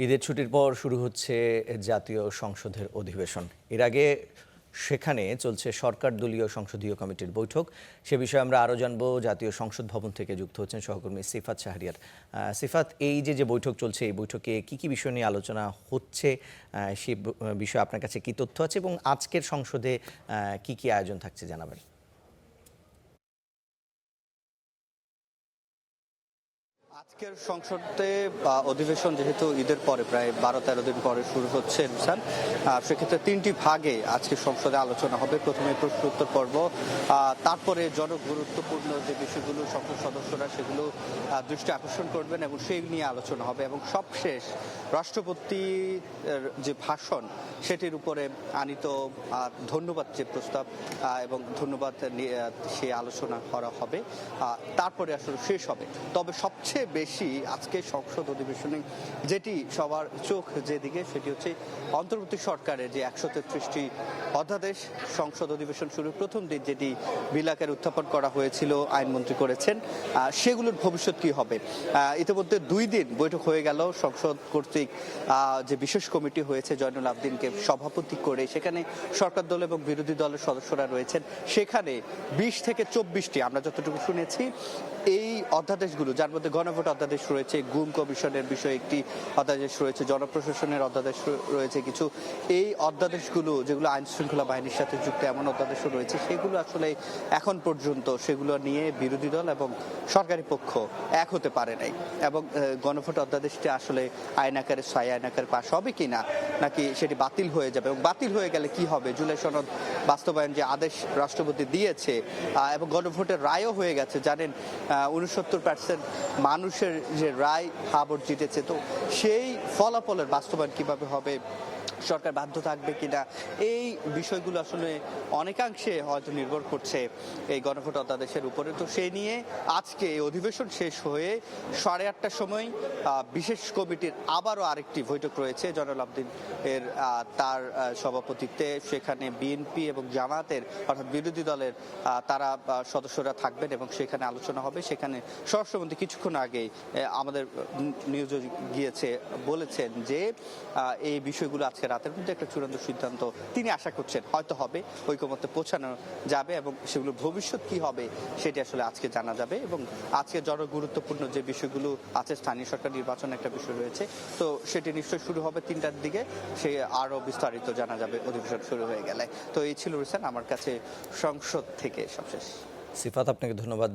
ঈদের ছুটির পর শুরু হচ্ছে জাতীয় সংসদের অধিবেশন। এর আগে সেখানে চলছে সরকার দলীয় সংসদীয় কমিটির বৈঠক। সে বিষয়ে আমরা আরও জানবো। জাতীয় সংসদ ভবন থেকে যুক্ত হচ্ছেন সহকর্মী সিফাত শাহরিয়ার। সিফাত, এই যে বৈঠক চলছে, এই বৈঠকে কি বিষয় নিয়ে আলোচনা হচ্ছে, সে বিষয়ে আপনার কাছে কি তথ্য আছে এবং আজকের সংসদে কি আয়োজন থাকছে জানাবেন। আজকের সংসদে অধিবেশন যেহেতু ঈদের পরে প্রায় 12-13 দিন পরে শুরু হচ্ছে রুসান, সেক্ষেত্রে তিনটি ভাগে আজকে সংসদে আলোচনা হবে। প্রথমে প্রশ্ন উত্তর পর্ব, তারপরে জনগুরুত্বপূর্ণ যে বিষয়গুলো সংসদ সদস্যরা সেগুলো দৃষ্টি আকর্ষণ করবেন এবং সেই নিয়ে আলোচনা হবে, এবং সবশেষ রাষ্ট্রপতির যে ভাষণ সেটির উপরে আনিত ধন্যবাদ যে প্রস্তাব এবং ধন্যবাদ সেই আলোচনা করা হবে। তারপরে আসলে শেষ হবে। তবে সবচেয়ে বেশি আজকে সংসদ অধিবেশনে যেটি সবার চোখ যেদিকে, সেটি হচ্ছে অন্তর্বর্তী সরকারের যে 133টি অধ্যাদেশ সংসদ অধিবেশন শুরুর প্রথম দিন যেটি বিল আকারে উত্থাপন করা হয়েছিল, আইনমন্ত্রী করেছেন, সেগুলোর ভবিষ্যৎ কি হবে। ইতিমধ্যে 2 দিন বৈঠক হয়ে গেল। সংসদ কর্তৃক যে বিশেষ কমিটি হয়েছে জয়নুল আবদিনকে সভাপতি করে, সেখানে সরকার দল এবং বিরোধী দলের সদস্যরা রয়েছেন। সেখানে 20 থেকে 24টি আমরা যতটুকু শুনেছি এই অধ্যাদেশগুলো, যার মধ্যে গণভোট অধ্যাদেশ রয়েছে, গুম কমিশনের বিষয়ে একটি অধ্যাদেশ রয়েছে, জনপ্রশাসনের অধ্যাদেশ রয়েছে কিছু, এই অধ্যাদেশগুলো যেগুলো আইন শৃঙ্খলা বাহিনীর সাথে যুক্ত এমন অধ্যাদেশও রয়েছে, সেগুলো আসলে এখন পর্যন্ত সেগুলো নিয়ে বিরোধী দল এবং সরকারি পক্ষ এক হতে পারে নাই। এবং গণভোট অধ্যাদেশটি আসলে আইন আকারে স্থায়ী আইন আকারে পাশ হবে কিনা, নাকি সেটি বাতিল হয়ে যাবে, এবং বাতিল হয়ে গেলে কি হবে। জুলাই সনদ বাস্তবায়ন যে আদেশ রাষ্ট্রপতি দিয়েছে এবং গণভোটের রায়ও হয়ে গেছে, জানেন 69% মানুষের যে রায় হাবর জিতেছে, তো সেই ফলাফলের বাস্তবায়ন কিভাবে হবে, সরকার বাধ্য থাকবে কিনা, এই বিষয়গুলো আসলে অনেকাংশে হয়তো নির্ভর করছে এই গণভোট অধ্যাদেশের উপরে। তো সেই নিয়ে আজকে এই অধিবেশন শেষ হয়ে 8:30টার সময় বিশেষ কমিটির আবারও আরেকটি বৈঠক রয়েছে জয়নুল আবদিন এর তার সভাপতিত্বে। সেখানে বিএনপি এবং জামাতের অর্থাৎ বিরোধী দলের তারা সদস্যরা থাকবেন এবং সেখানে আলোচনা হবে। সেখানে স্বরাষ্ট্রমন্ত্রী কিছুক্ষণ আগেই আমাদের নিউজ গিয়েছে, বলেছেন যে এই বিষয়গুলো আজকে রাতের মধ্যে একটা চূড়ান্ত সিদ্ধান্ত তিনি আশা করছেন হয়তো হবে, ঐকমত্যে পৌঁছানো যাবে, এবং সেগুলোর ভবিষ্যৎ কি হবে সেটি আসলে আজকে জানা যাবে। এবং আজকে জনগুরুত্বপূর্ণ যে বিষয়গুলো আছে, স্থানীয় সরকার নির্বাচন একটা বিষয় রয়েছে, তো সেটি নিশ্চয়ই শুরু হবে 3টার দিকে, সে আরো বিস্তারিত জানা যাবে অধিবেশন শুরু হয়ে গেলে। তো এই ছিল রুসান আমার কাছে সংসদ থেকে সবশেষ। সিফাত, আপনাকে ধন্যবাদ।